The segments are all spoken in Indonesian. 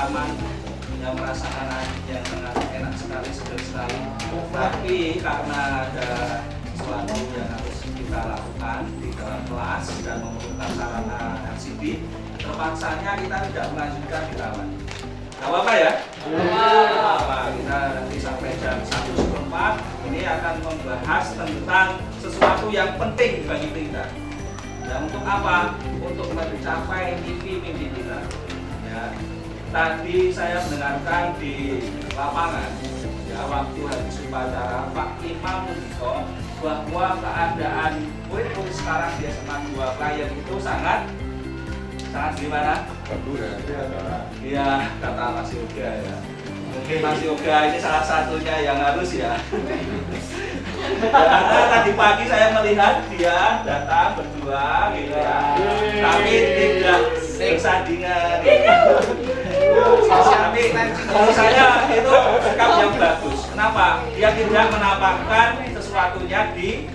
nyaman, yang merasakan yang enak sekali, segar sekali. Tapi karena ada sesuatu yang harus kita lakukan di dalam kelas dan memerlukan sarana LCD, terpaksanya kita tidak melanjutkan di taman. Gak apa-apa ya? Apa kita nanti sampai jam 1:04 ini akan membahas tentang sesuatu yang penting bagi kita. Ya, untuk apa? Untuk mencapai mimpi-mimpi kita. Ya. Tadi saya mendengarkan di lapangan, ya, waktu habis upacara Pak Imam Mudito, bahwa keadaan murid-murid sekarang di SMA 2 Klayen itu sangat gimana? Bagus ya. Iya, kata Mas Yoga ya. Mungkin Mas Yoga ini salah satunya yang harus ya. Karena tadi pagi saya melihat dia datang berdua gitu ya. Tapi tidak bersandingan. Tapi kalau saya itu sikap yang bagus. Kenapa? Dia tidak menampakkan sesuatunya di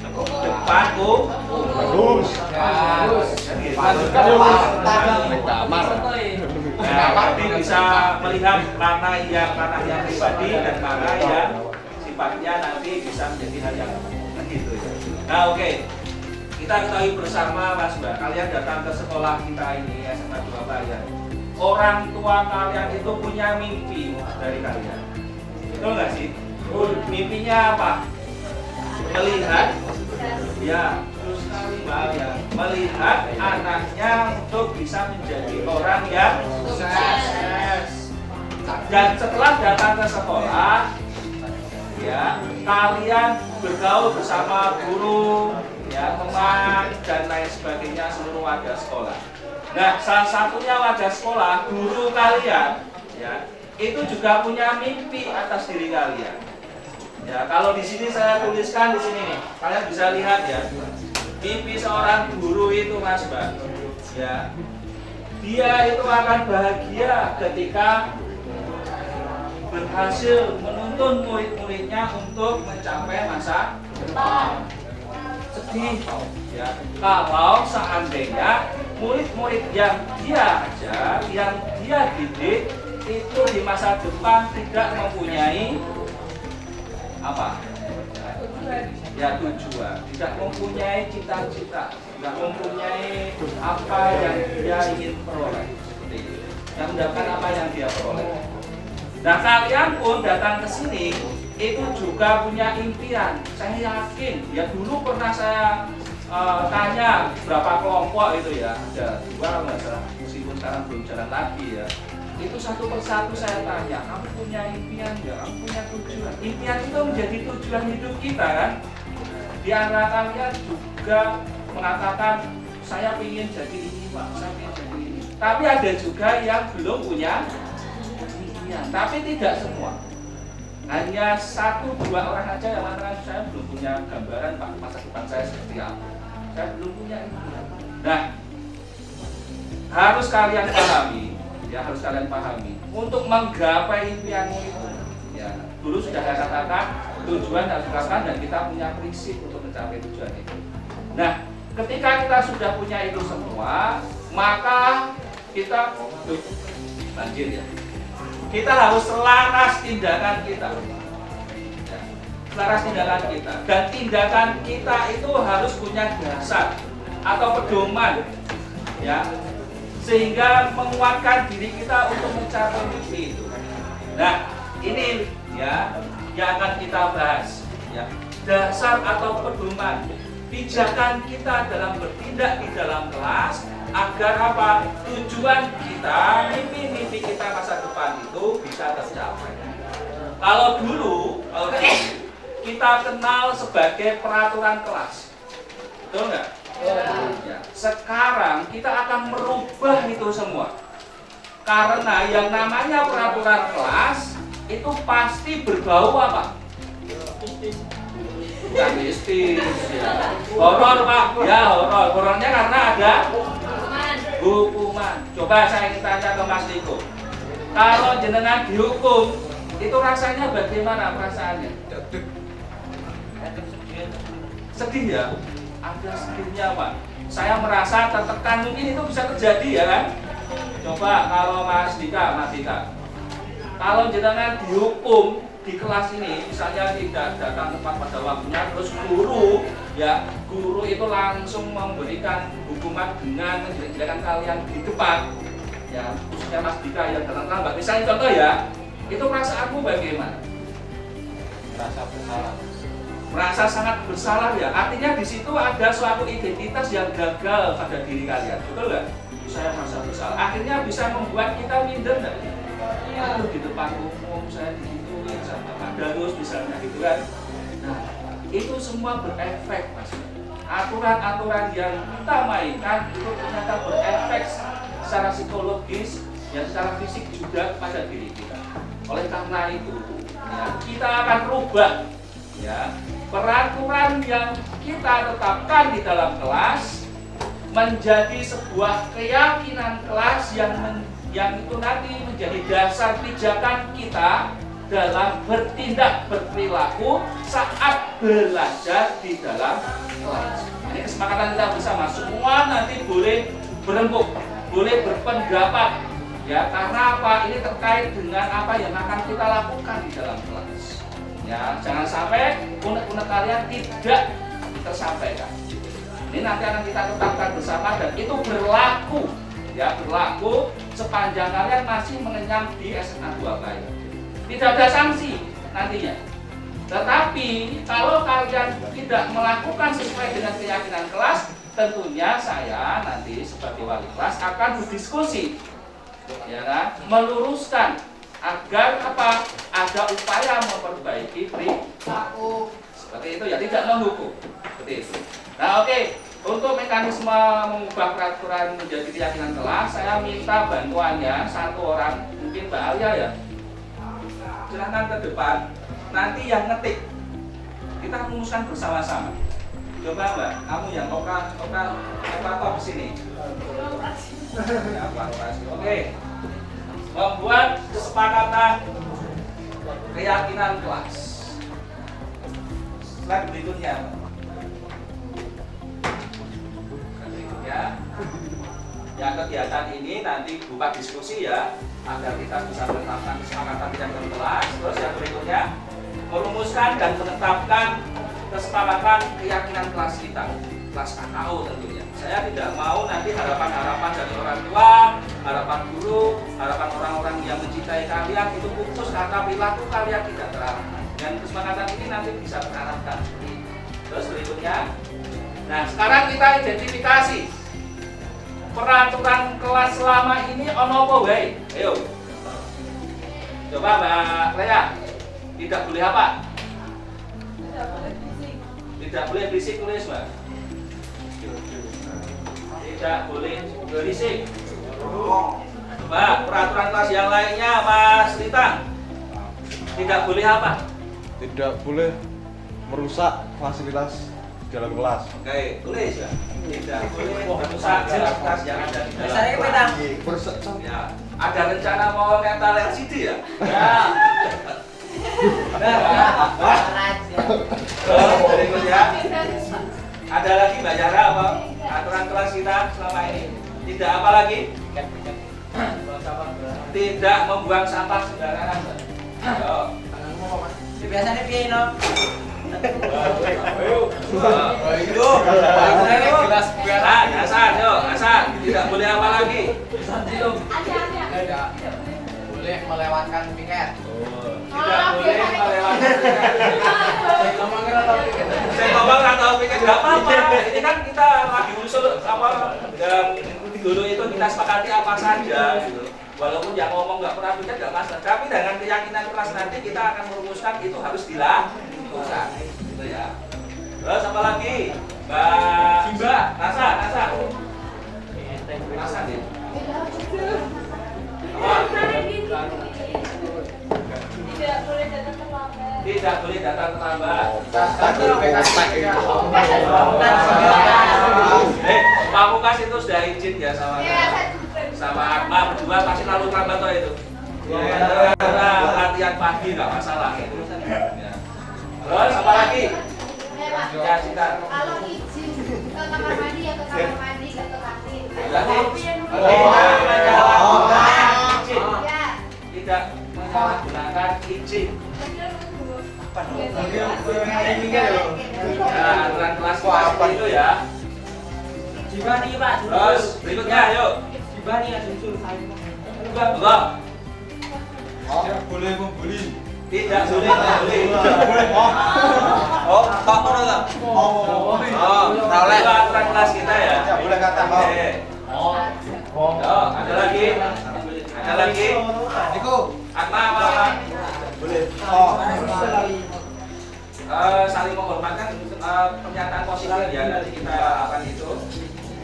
depan Bagus. Tapi bisa melihat mana yang pribadi dan mana yang sifatnya nanti bisa menjadi hal yang begitu ya. Nah, oke. Kita ketahui bersama Mas Mbak, kalian datang ke sekolah kita ini SMA 2 Klayen. Orang tua kalian itu punya mimpi dari kalian. Betul nggak sih? Mimpinya apa? Melihat, ya, terus sekali Mbak, ya, melihat anaknya untuk bisa menjadi orang yang sukses. Dan setelah datang ke sekolah, ya, kalian bergaul bersama guru, ya, teman dan lain sebagainya, seluruh warga sekolah. Nah, salah satunya warga sekolah, guru kalian, ya, itu juga punya mimpi atas diri kalian. Ya, kalau di sini saya tuliskan di sini nih, kalian bisa lihat ya, mimpi seorang guru itu Mas Mbak, ya, dia itu akan bahagia ketika berhasil menuntun murid-muridnya untuk mencapai masa depan. Sedih ya kalau seandainya murid-murid yang dia ajar, yang dia didik itu di masa depan tidak mempunyai apa? Ya, tujuan, tidak mempunyai cita-cita, tidak mempunyai apa yang dia ingin peroleh, seperti itu. Yang mendapatkan apa yang dia peroleh. Nah, kalian pun datang ke sini itu juga punya impian. Saya yakin, ya, dulu pernah saya tanya berapa kelompok itu ya, ada 2 kalau nggak salah, meskipun sekarang belum jalan lagi ya. Itu satu persatu saya tanya, kamu punya impian nggak? Kamu punya tujuan? Impian itu menjadi tujuan hidup kita kan? Di antara kalian juga mengatakan, saya ingin jadi ini Pak, saya ingin jadi ini. Tapi ada juga yang belum punya impian, tapi tidak semua. Hanya 1-2 orang aja yang mengatakan saya belum punya gambaran Pak, masa depan saya seperti apa. Saya belum punya impian. Nah, harus kalian pahami. Ya, harus kalian pahami untuk menggapai impianmu itu, ya, dulu sudah saya katakan tujuan harus dikatakan dan kita punya prinsip untuk mencapai tujuan itu. Nah, ketika kita sudah punya itu semua, maka kita banjir ya. Kita harus selaras tindakan kita. Ya, selaras tindakan kita, dan tindakan kita itu harus punya dasar atau pedoman, ya, sehingga menguatkan diri kita untuk mencapai mimpi itu. Nah, ini ya yang akan kita bahas, ya, dasar atau pedoman pijakan kita dalam bertindak di dalam kelas agar apa? Tujuan kita, mimpi-mimpi kita masa depan itu bisa tercapai. Kalau dulu kita kenal sebagai peraturan kelas, betul nggak? Ya. Sekarang kita akan merubah itu semua, karena yang namanya peraturan kelas itu pasti berbau apa? Bukan mistis ya. Horor Pak, ya horor. Horornya karena ada hukuman. Coba saya tanya ke Mas Niko, kalau jenengan dihukum itu rasanya bagaimana perasaannya? Sedih ya? Ada sedihnya Pak. Saya merasa tertekan, mungkin itu bisa terjadi ya kan? Coba kalau Mas Dika, kalau jenengan dihukum di kelas ini, misalnya tidak datang tepat pada waktunya, terus guru itu langsung memberikan hukuman dengan menjelek-jelekan kalian di depan, ya khususnya Mas Dika yang datang terlambat. Misalnya contoh ya, itu perasaanmu bagaimana? Merasa bersalah. Merasa sangat bersalah ya. Artinya di situ ada suatu identitas yang gagal pada diri kalian, betul nggak? Saya merasa bersalah. Akhirnya bisa membuat kita minder nggak? Aduh, di depan umum saya digituin sama Pak Darus misalnya gitu kan. Nah, itu semua berefek Mas. Aturan-aturan yang kita mainkan itu ternyata berefek secara psikologis dan secara fisik juga pada diri kita. Oleh karena itu, ya, kita akan rubah ya peraturan yang kita tetapkan di dalam kelas menjadi sebuah keyakinan kelas yang itu nanti menjadi dasar pijakan kita dalam bertindak berperilaku saat belajar di dalam kelas. Ini kesepakatan kita bersama, semua nanti boleh berembuk, boleh berpendapat ya, karena apa? Ini terkait dengan apa yang akan kita lakukan di dalam kelas. Ya, jangan sampai unek-unek kalian tidak tersampaikan. Ini nanti akan kita tetapkan bersama dan itu berlaku ya, berlaku sepanjang kalian masih mengenyam di SMA 2 kalian. Tidak ada sanksi nantinya. Tetapi kalau kalian tidak melakukan sesuai dengan keyakinan kelas, tentunya saya nanti sebagai wali kelas akan berdiskusi ya kan, meluruskan agar apa? Ada upaya memperbaiki perilaku. Seperti itu ya, tidak menghukum. Seperti itu. Nah, oke. Untuk mekanisme mengubah peraturan menjadi keyakinan kelas, saya minta bantuannya satu orang, mungkin Mbak Alia ya. Silahkan ke depan. Nanti yang ngetik, kita rumuskan bersama-sama. Coba Mbak, kamu yang operator di sini. Ya, oke. Membuat kesepakatan keyakinan kelas. Slide berikutnya. Ya, kegiatan ini nanti berupa diskusi ya, agar kita bisa menetapkan kesepakatan keyakinan kelas. Terus yang berikutnya, merumuskan dan menetapkan kesepakatan keyakinan kelas kita, kelas KKO tentunya. Saya tidak mau nanti harapan-harapan dari orang tua, harapan guru, harapan orang-orang yang mencintai kalian itu putus karena perilaku kalian tidak terarahkan. Dan kesepakatan ini nanti bisa terarahkan. Terus berikutnya, nah sekarang kita identifikasi peraturan kelas selama ini ono apa wae? Ayo. Coba Mbak Lea. Tidak boleh apa? Tidak boleh berisik. Tidak boleh berisik, tulis Mbak. Tidak boleh berisik. Coba peraturan kelas yang lainnya Mas Lita. Tidak boleh apa? Tidak boleh merusak fasilitas dalam kelas. Oke, tulis ya. Tidak boleh merusak fasilitas yang ada di dalam kelas. Ya, ada rencana mau mental LCD ya? Ya. Berikutnya, ada lagi Mbak Yara apa? Aturan kelas kita selama ini tidak apa lagi? Tidak membuang sampah sembarangan. Ayo. Biasanya piye no? Hasan, Hasan, tidak boleh apa lagi? Ada. Boleh melewatkan piket. Tidak boleh melewati. Ngomongin Saya ngomong atau pikir nggak apa-apa. Ini kan kita lagi usul apa dan dulu itu kita sepakati apa saja. Gitu. Walaupun yang ngomong nggak pernah pikir nggak masalah. Tapi dengan keyakinan kelas nanti kita akan merumuskan itu harus dilakukan. Gitu ya. Terus apa lagi? Mbak Simba, Nasa. Nasa nih. Tidak boleh datang terlambat. Tidak boleh datang terlambat. Pak Mukas itu sudah izin ya sama Akmal berdua pasti lalu terlambat toh itu. Karena latihan pagi nggak masalah. Ya. Terus apa lagi? Ya Cita. Kalau izin ke kamar mandi ya ke kamar mandi, ke kantin. Lagi. izin. Apa dong? Nah, aturan kelas kita seperti itu ya. Gimana Pak? Terus berikutnya, yuk. Gimana ya susul saya? Monggo. Tidak boleh membuli. Tidak boleh membuli. Oh, tak boleh tak? Oh, itu aturan kelas kita ya. Tidak boleh kata Oke. Yo, ada lagi? Ada lagi? Niku. Atma apa? Boleh. Oh. Saling menghormatkan pernyataan positif ya, nanti kita akan itu.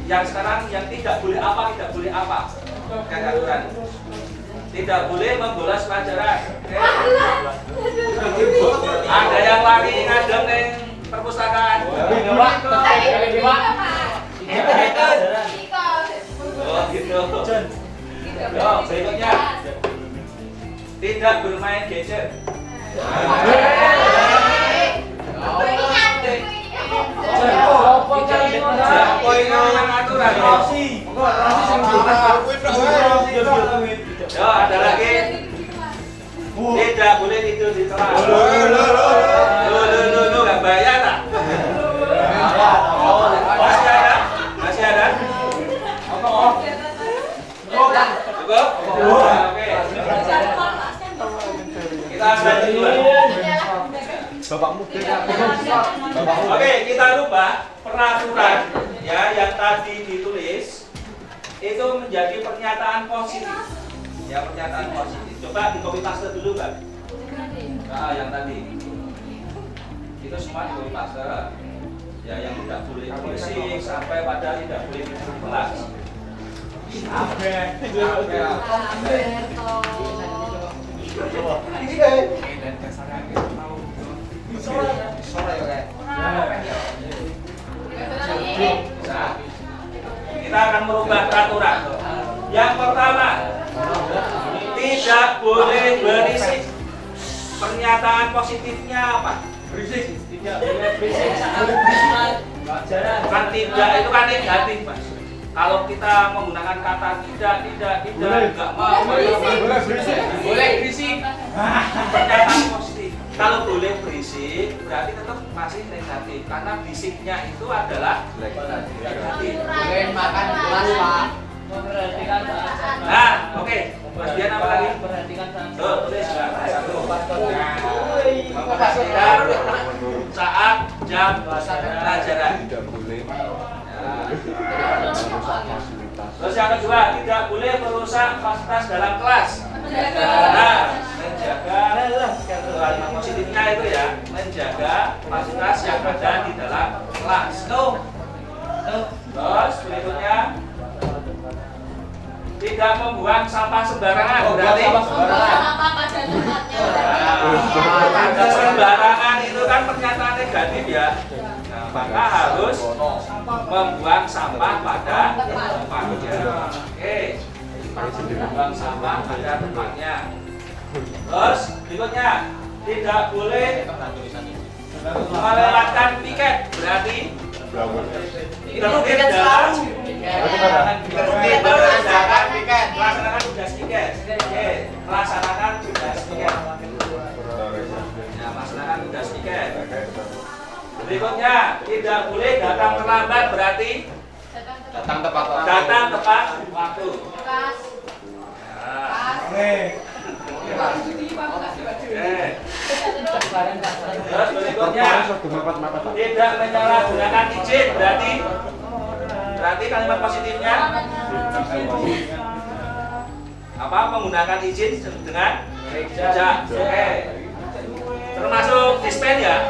Yang sekarang yang tidak boleh apa? Kan aturan. Tidak boleh membolos pelajaran. Oke. Ada yang lari ngadem neng perpustakaan. Oh gitu. Yo, berikutnya. Tidak bermain gadget. Yo, ada lagi. Tidak boleh tidur di kelas. Lu nggak bayar tak? Masih ada? Masih ada? Cukup? Oke. Kita lanjut dulu. Bapakmu. Oke, kita rubah peraturan ya yang tadi ditulis itu menjadi pernyataan positif. Ya, pernyataan positif. Coba di copy paste dulu, Bang. Nah, yang tadi. Itu semua di copy paste. Ya, yang tidak boleh berisik sampai pada tidak boleh tidur di kelas. Nah, kita akan merubah peraturan. Yang pertama, tidak boleh berisik. Pernyataan positifnya apa? Berisik. Tidak boleh berisik saat pelajaran. Kan tidak itu kan negatif, Mas. Kalau kita menggunakan kata tidak, enggak mau. Boleh berisik. Boleh berisik. Pernyataan positif. Kalau boleh berisik, berarti tetap masih negatif. Karena bisiknya itu adalah negatif. Boleh makan di kelas Pak. Memperhatikan saat Nah, oke. Mas Dian apa lagi? memperhatikan saat Tuh, tulis ya. Satu. Memperhatikan saat jam pelajaran. Tidak boleh Ya. merusak fasilitas. Terus yang kedua, tidak boleh merusak fasilitas dalam kelas. Nah, menjaga kalimat positifnya itu ya, menjaga fasilitas yang ada di dalam kelas. Terus berikutnya, tidak membuang sampah sembarangan. Berarti sembarangan itu kan pernyataan negatif ya. Nah, maka harus membuang sampah pada tempatnya. Oke, membuang sampah pada tempatnya. Terus berikutnya, tidak boleh melewatkan piket. Berarti tertib dalam melaksanakan tugas piket. Oke, melaksanakan tugas piket. Ya, melaksanakan tugas piket. Berikutnya, tidak boleh datang terlambat. Berarti Datang tepat waktu. datang tepat waktu. Ya. Oke. Terus berikutnya, tidak menyalahgunakan izin. Berarti kalimat positifnya apa? Menggunakan izin dengan bijak. Oke. Termasuk dispen ya.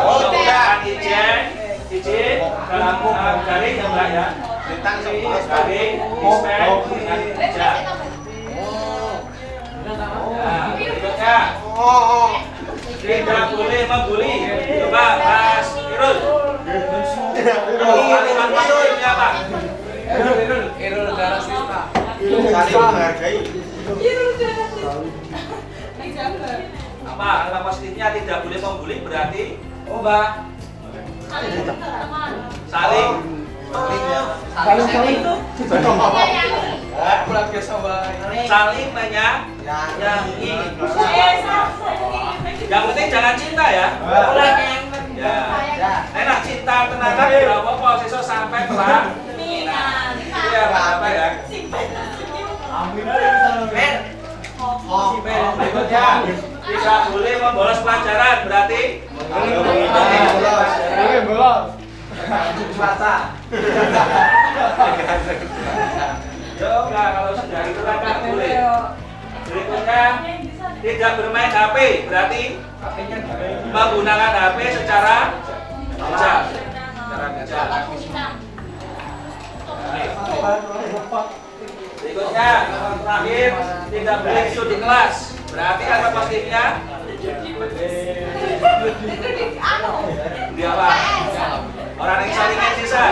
Menggunakan izin dalam garing ya Mbak ya. Garing dispen dengan bijak. Nah, berikutnya, tidak boleh membuli. Coba Mas Irul. Kalimat positifnya apa? Irul Garasista. Saling menghargai. Apa? Kalimat positifnya tidak boleh membuli berarti Mbak. saling Saling itu. Pulang biasa Mbak. saling menyayangi. Yang penting jangan cinta ya. Ya. Enak cinta tenaga berapa kok sesuk sampai pelaminan. Iya, apa ya? Amin aja bisa. Berikutnya tidak boleh membolos pelajaran, berarti bolos. mata. Yo enggak, kalau sudah itu kan nggak boleh. Berikutnya tidak bermain HP, berarti menggunakan HP secara bijak. Secara bijak. Berikutnya terakhir tidak boleh tidur di kelas. Berarti kata positifnya di apa? Orang yang saling sisa.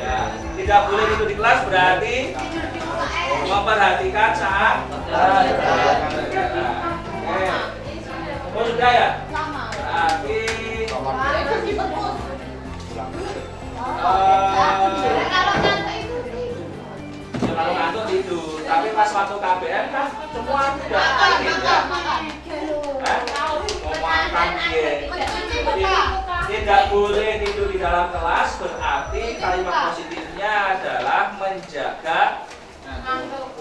Ya, tidak boleh tidur di kelas berarti memperhatikan saat oh sudah ya? Berarti kalau ngantuk tidur, tapi pas waktu KBM kan semua tidak tidak boleh tidur di dalam kelas, berarti kalimat positifnya adalah menjaga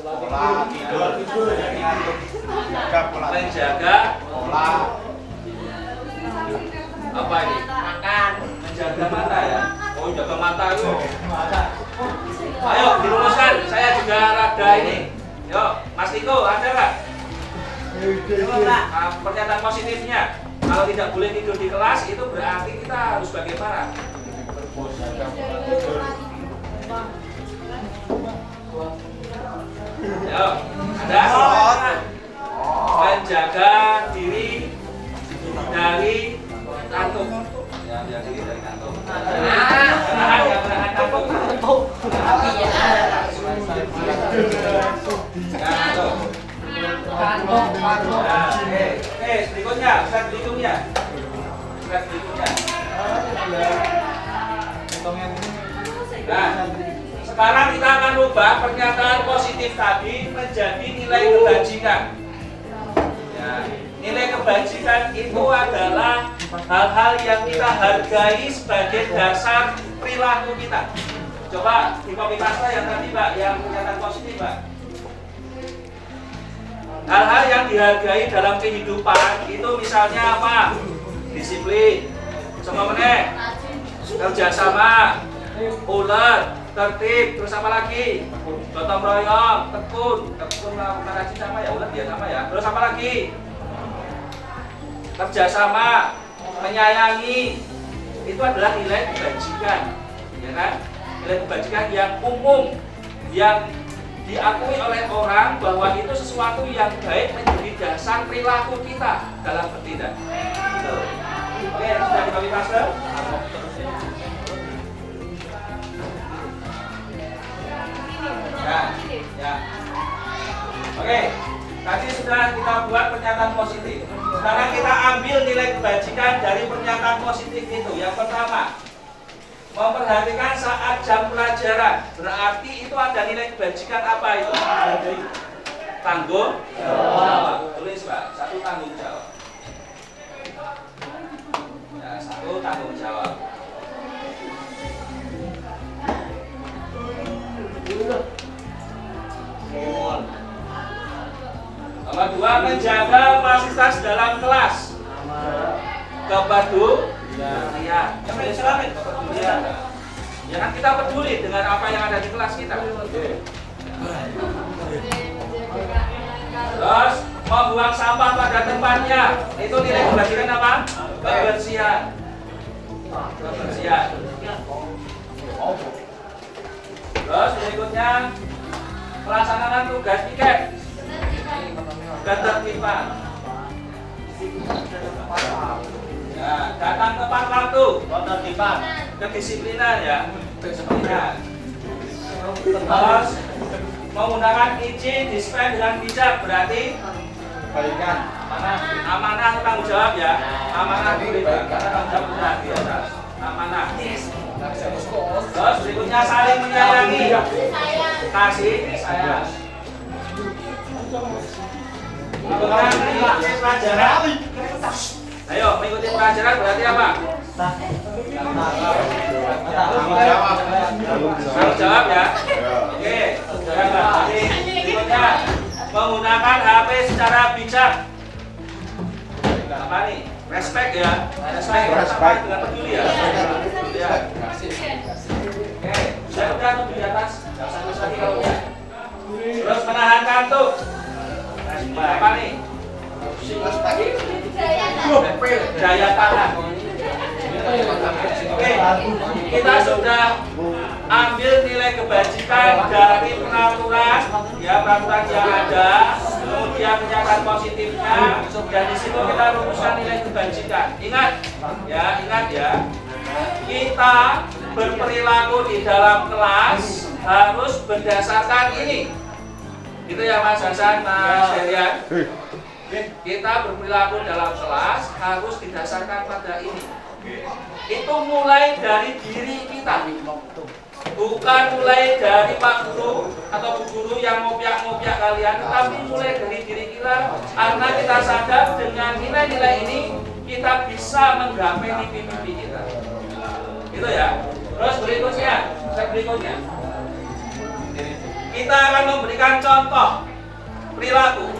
Pola tidur. menjaga Pola. apa ini? Makan. Menjaga mata ya? Oh, jaga mata itu. Ayo dirumuskan, saya juga rada ini. Yuk, Mas Tiko, ada nggak? Pernyataan positifnya, kalau tidak boleh tidur di kelas itu berarti kita harus bagaimana? Yuk, ada? Menjaga diri dari kantuk. Ya, menjaga diri dari kantuk. Menahan kantuk. Berikutnya, Ustaz berikutnya. Nah, sekarang kita akan rubah pernyataan positif tadi menjadi nilai kebajikan. Ya, nilai kebajikan itu adalah hal-hal yang kita hargai sebagai dasar perilaku kita. Coba di copy paste yang tadi Mbak, yang pernyataan positif Mbak. Hal-hal yang dihargai dalam kehidupan itu misalnya apa? Disiplin, sama meneh, kerjasama, ulet, tertib, terus apa lagi? Gotong royong, tekun melakukan rajin sama ya, ulet ya sama ya. Terus apa lagi? Kerjasama, menyayangi, itu adalah nilai kebajikan, ya kan? Nilai kebajikan yang umum, yang diakui oleh orang bahwa itu sesuatu yang baik menjadi dasar perilaku kita dalam bertindak. Gitu. Oke, sudah di copy paste? Ya. Oke, tadi sudah kita buat pernyataan positif. Sekarang kita ambil nilai kebajikan dari pernyataan positif itu. Yang pertama, memperhatikan saat jam pelajaran. Berarti itu ada nilai kebajikan apa itu? Tanggung jawab. Tulis Pak, satu tanggung jawab. Ya, satu tanggung jawab. Nomor dua, menjaga fasilitas dalam kelas. Kepedulian. Kepedulian. Ya kan kita peduli dengan apa yang ada di kelas kita. Terus membuang sampah pada tempatnya. Itu nilai kebajikan apa? Kebersihan. Kebersihan. Terus berikutnya pelaksanaan tugas piket. Ketertiban. Ya, datang tepat waktu. Ketertiban. Kedisiplinan ya. Kedisiplinan. Terus menggunakan izin dispen dengan bijak, berarti Balikan. amanah tanggung jawab ya. Amanah diri karena tanggung jawab berat di atas. Amanah. Terus berikutnya saling menyayangi. Kasih sayang. Mengikuti pelajaran. Ayo, mengikuti pelajaran berarti apa? Tanggung jawab ya. Oke, jadi berikutnya menggunakan HP secara bijak. Apa nih? Respect ya. Respect dengan peduli ya. Ya. Oke, saya udah tuh di atas. Enggak usah terus lagi kalau udah. Terus menahan kantuk. Apa nih? Daya tahan. Oke, kita sudah ambil nilai kebajikan dari peraturan, ya peraturan yang ada, kemudian pernyataan positifnya, dan di situ kita rumuskan nilai kebajikan. Ingat ya, kita berperilaku di dalam kelas harus berdasarkan ini. Itu ya Mas Hasan, Mas Herian. Kita berperilaku dalam kelas harus didasarkan pada ini. Itu mulai dari diri kita, bukan mulai dari Pak Guru atau Bu Guru yang ngopiak-ngopiak kalian, tapi mulai dari diri kita, karena kita sadar dengan nilai-nilai ini kita bisa menggapai mimpi-mimpi kita. Itu ya. Terus berikutnya, kita akan memberikan contoh perilaku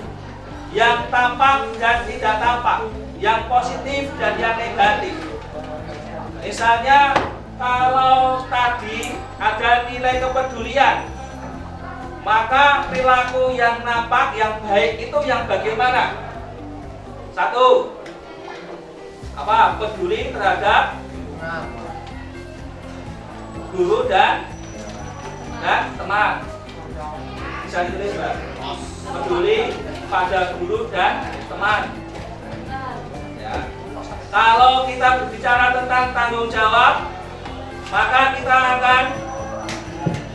yang tampak dan tidak tampak, yang positif dan yang negatif. Misalnya kalau tadi ada nilai kepedulian, maka perilaku yang nampak, yang baik itu yang bagaimana? Satu, apa? Peduli terhadap guru dan teman. Bisa ditulis Mbak. Peduli pada guru dan teman. Ya. Kalau kita berbicara tentang tanggung jawab, maka kita akan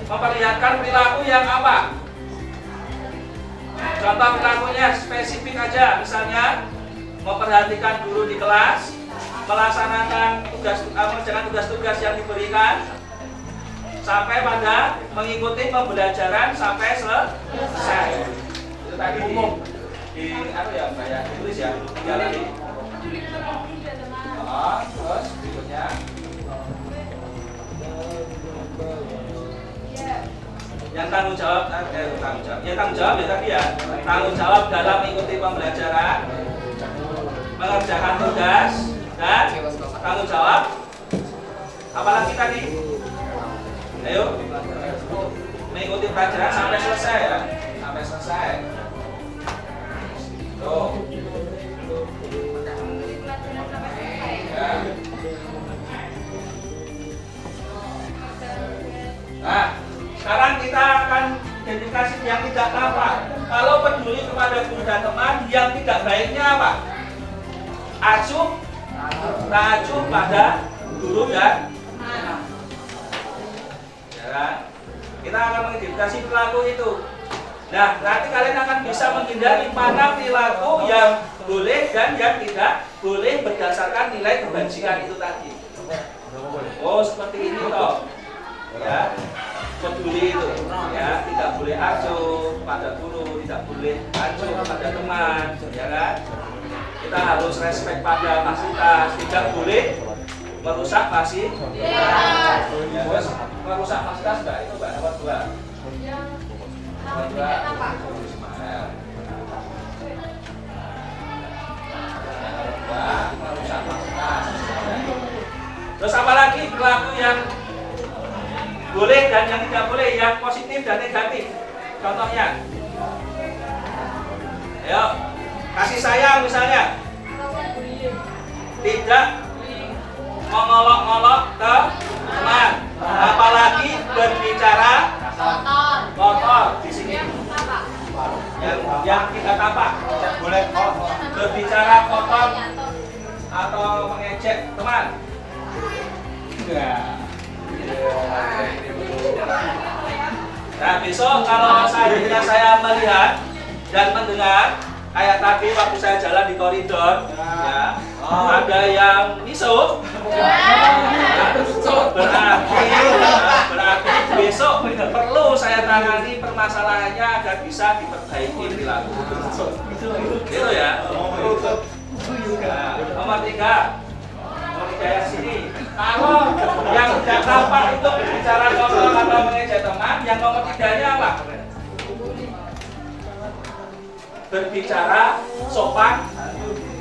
memperlihatkan perilaku yang apa? Contoh perilakunya spesifik aja, misalnya memperhatikan guru di kelas, melaksanakan tugas-tugas yang diberikan, sampai pada mengikuti pembelajaran sampai selesai. Itu tadi ditulis ya, terus berikutnya yang tanggung jawab ya tadi ya, tanggung jawab dalam mengikuti pembelajaran, mengerjakan tugas, dan tanggung jawab apalagi tadi? Ayo, mengikuti pelajaran sampai selesai ya, sampai selesai. Tuh. Ya. Nah, sekarang kita akan identifikasi yang tidak tampak. Kalau peduli kepada guru dan teman, yang tidak baiknya apa? Acuh pada guru dan teman. Ya, kita akan mengidentifikasi perilaku itu. Nah, nanti kalian akan bisa menghindari mana perilaku yang boleh dan yang tidak boleh berdasarkan nilai kebajikan itu tadi. Oh, seperti ini toh. Ya, peduli itu. Ya, tidak boleh acuh pada guru, tidak boleh acuh pada teman, ya kan? Kita harus respect pada fasilitas, tidak boleh merusak fasilitas. Ya, terus merusak fasilitas Mbak, itu Mbak nomor 2. Nomor 2. Merusak fasilitas. Terus apalagi perilaku yang boleh dan yang tidak boleh, yang positif dan negatif. Contohnya, ayo, kasih sayang misalnya, tidak mengolok-olok ke teman, apalagi berbicara kotor di sini. Yang tidak tampak, boleh berbicara kotor atau mengejek teman. Nah, besok kalau saya melihat dan mendengar kayak tadi waktu saya jalan di koridor, ya, Ada yang isuk? Berarti besok perlu saya tangani permasalahannya agar bisa diperbaiki perilaku. Gitu ya. Nah, nomor 3. Nomor 3 yang sini. Kalau yang tidak tampak itu berbicara ngobrol atau mengejek teman, yang nomor 3-nya apa? Berbicara sopan,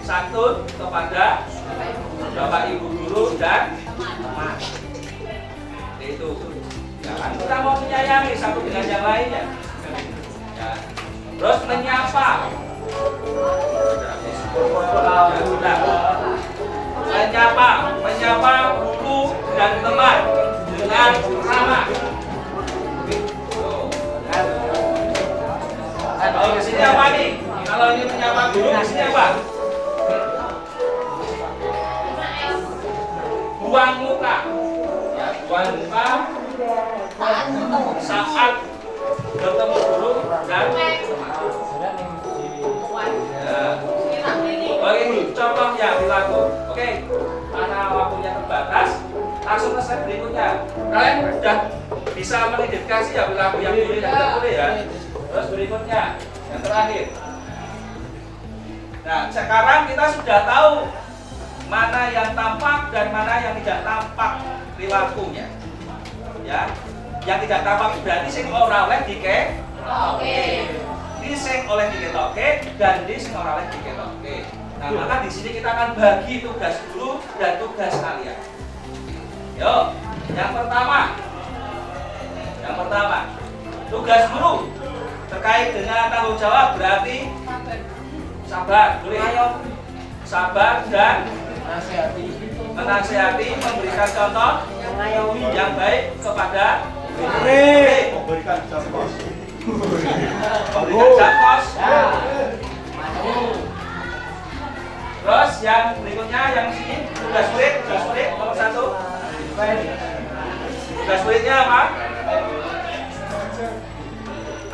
santun kepada Bapak Ibu guru dan teman. Itu. Ya kan kita mau menyayangi satu dengan yang lainnya. Ya. Terus menyapa. Menyapa guru dan teman dengan ramah. Kalau di sini apa nih? Kalau ini menyapa guru, di sini apa? Buang muka. Ya, buang muka saat bertemu guru dan teman. Oke, contoh yang dilaku. Oke, karena waktunya terbatas, langsung ke slide berikutnya. Kalian sudah bisa mengidentifikasi ya perilaku yang boleh dan tidak boleh ya. Terus berikutnya, yang terakhir. Nah, sekarang kita sudah tahu mana yang tampak dan mana yang tidak tampak perilakunya. Ya, yang tidak tampak berarti sing ora oleh diketoke. Sing oleh diketoke dan sing ora oleh diketoke. Nah, maka di sini kita akan bagi tugas guru dan tugas kalian. Yuk, yang pertama. Tugas guru terkait dengan tanggung jawab berarti sabar, sabar dan menasihati, memberikan contoh yang baik kepada murid, Memberikan contoh. memberikan jangkos. Terus yang berikutnya yang sini tugas murid nomor 1. Tugas muridnya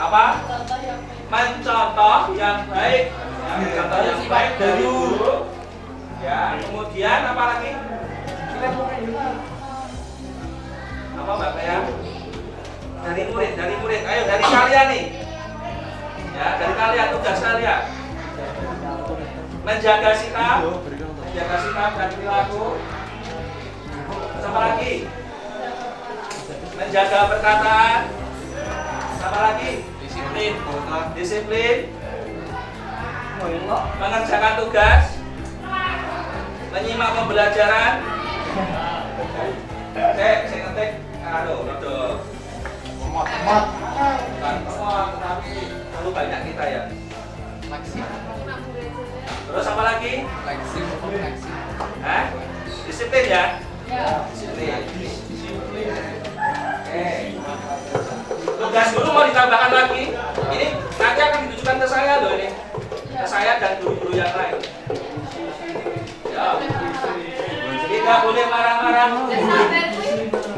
apa? Mencontoh yang baik. Contoh yang baik dari guru. Ya, kemudian apa lagi? Apa Mbak Bea? Dari murid. Ayo dari kalian nih. Ya, dari kalian tugas kalian. Menjaga sikap dan perilaku. Apa lagi? Menjaga perkataan. Apa lagi? Disiplin. Mengerjakan tugas. Menyimak pembelajaran. Saya ngetik. Aduh, Mat. tapi terlalu banyak kita ya. Terus apa lagi? Disiplin ya? Disiplin. Oke. Tugas guru mau ditambahkan lagi. Ini nanti akan ditujukan ke saya loh ini. Ke saya dan guru-guru yang lain. Ya. Tidak boleh marah-marah.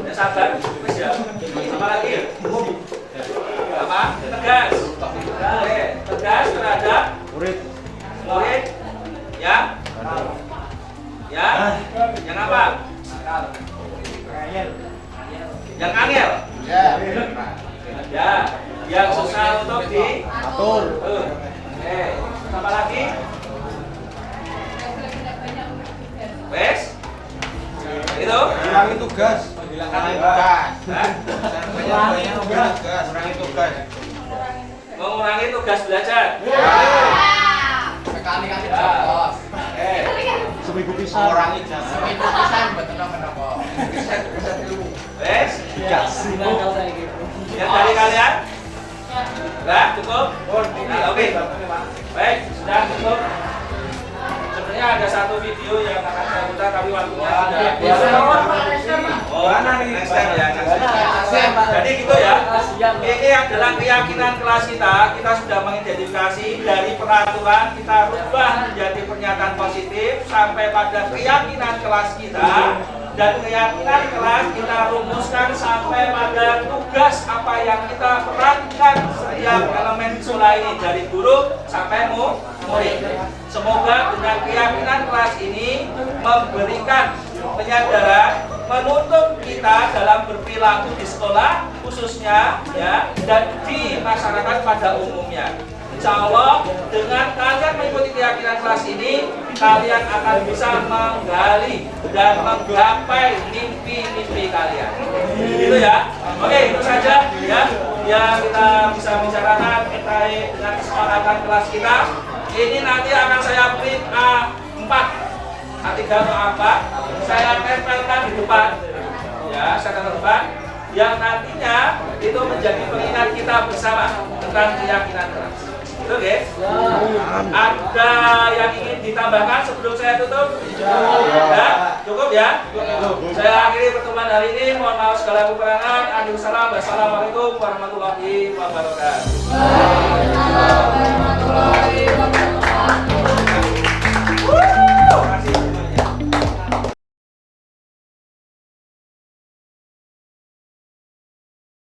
Ya sabar. Wis ya. Apa lagi? Apa? Tegas. Oke, tegas terhadap murid. Ya. Yang apa? Yang angel. Ya. Yang susah untuk diatur. Oke. Apa lagi? Wes? Itu? Kurangi tugas. Mengurangi tugas belajar. Sekali-kali jokos. Seminggu pisah. Kurangi jam. Seminggu pisan mboten menapa. Wes? Nakal saya gitu. Yang dari kalian? Sudah cukup? Nah, oke. Baik, sudah cukup. Sebenarnya ada satu video yang akan saya putar tapi waktunya sudah habis. Oh, next time ya. Jadi gitu ya. Ini adalah keyakinan kelas kita. Kita sudah mengidentifikasi dari peraturan kita rubah menjadi pernyataan positif sampai pada keyakinan kelas kita. Dan keyakinan kelas kita rumuskan sampai pada tugas apa yang kita perankan setiap elemen sekolah ini dari guru sampai murid. murid. Semoga dengan keyakinan kelas ini memberikan penyadaran, menuntut kita dalam berperilaku di sekolah khususnya ya, dan di masyarakat pada umumnya. Insya Allah dengan kalian mengikuti keyakinan kelas ini, kalian akan bisa menggali dan menggapai mimpi-mimpi kalian. Gitu ya. Oke, itu saja ya yang kita bisa bicarakan terkait dengan kesepakatan kelas kita. Ini nanti akan saya print A4, A3 atau A4, saya tempelkan di depan. Ya, saya tempelkan di depan yang nantinya itu menjadi pengingat kita bersama tentang keyakinan kelas. Oke, ada yang ingin ditambahkan sebelum saya tutup? Ya, cukup ya. Saya akhiri pertemuan hari ini. Mohon maaf segala kekurangan. Wassalamualaikum warahmatullahi wabarakatuh.